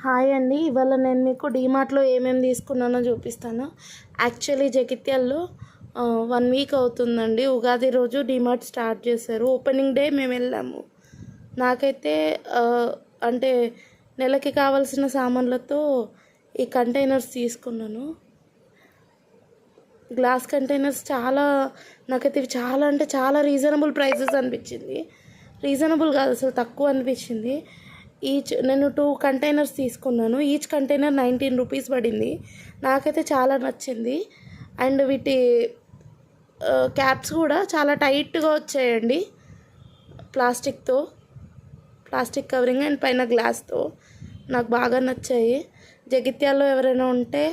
Hi అండి. ఇవాళ నేను మీకు డీమార్ట్లో ఏమేమి తీసుకున్నానో చూపిస్తాను. యాక్చువల్లీ జగిత్యాల్లో 1 వీక్ అవుతుందండి. ఉగాది రోజు డీమార్ట్ స్టార్ట్ చేశారు. ఓపెనింగ్ డే మేము వెళ్ళాము. నాకైతే అంటే నెలకి కావాల్సిన సామాన్లతో ఈ కంటైనర్స్ తీసుకున్నాను. గ్లాస్ కంటైనర్స్ నాకైతే ఇవి చాలా అంటే చాలా రీజనబుల్ ప్రైసెస్ అనిపించింది. రీజనబుల్ కాదు, అసలు తక్కువ అనిపించింది. నేను 2 కంటైనర్స్ తీసుకున్నాను. ఈచ్ కంటైనర్ 19 రూపీస్ పడింది. నాకైతే చాలా నచ్చింది. అండ్ వీటి క్యాప్స్ కూడా చాలా టైట్గా వచ్చాయండి. ప్లాస్టిక్ కవరింగ్ అండ్ పైన గ్లాస్తో నాకు బాగా నచ్చాయి. జగిత్యాల్లో ఎవరైనా ఉంటే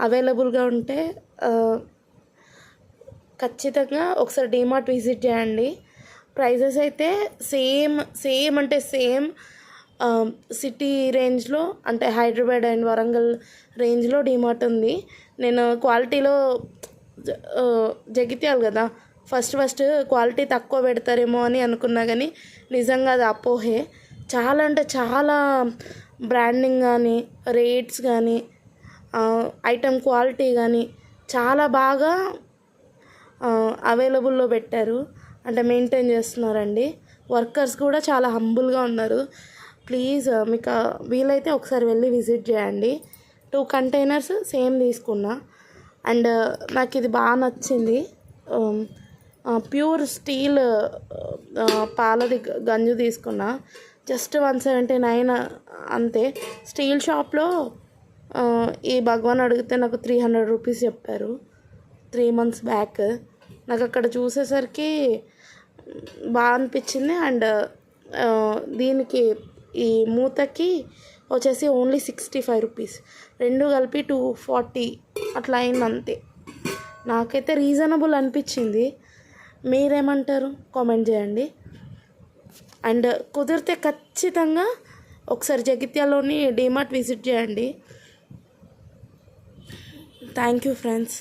అవైలబుల్గా ఉంటే ఖచ్చితంగా ఒకసారి డీమార్ట్ విజిట్ చేయండి. ప్రైజెస్ అయితే సేమ్ అంటే సేమ్ సిటీ రేంజ్లో, అంటే హైదరాబాద్ అండ్ వరంగల్ రేంజ్లో డీమార్ట్ ఉంది. నేను క్వాలిటీలో జగిత్యాలు కదా, ఫస్ట్ క్వాలిటీ తక్కువ పెడతారేమో అని అనుకున్నా, కానీ నిజంగా అది అపోహే. చాలా అంటే చాలా బ్రాండింగ్ కానీ, రేట్స్ కానీ, ఐటమ్ క్వాలిటీ కానీ చాలా బాగా అవైలబుల్లో పెట్టారు. అంటే మెయింటైన్ చేస్తున్నారండి. వర్కర్స్ కూడా చాలా హంబుల్గా ఉన్నారు. ప్లీజ్ మీకు వీలైతే ఒకసారి వెళ్ళి విజిట్ చేయండి. 2 కంటైనర్స్ సేమ్ తీసుకున్నా. అండ్ నాకు ఇది బాగా నచ్చింది. ప్యూర్ స్టీల్ పాలది గంజు తీసుకున్నా. జస్ట్ 179 అంతే. స్టీల్ షాప్లో ఈ భగవాన్ అడిగితే నాకు 300 రూపీస్ చెప్పారు 3 months బ్యాక్. నాకు అక్కడ చూసేసరికి బాగా అనిపించింది. అండ్ దీనికి ఈ మూతకి వచ్చేసి ఓన్లీ 65 రూపీస్, రెండు కలిపి 240 అట్లా అయింది అంతే. నాకైతే రీజనబుల్ అనిపించింది. మీరేమంటారు కామెంట్ చేయండి. అండ్ కుదిరితే ఖచ్చితంగా ఒకసారి జగిత్యాలోని డీమార్ట్ విజిట్ చేయండి. Thank you friends.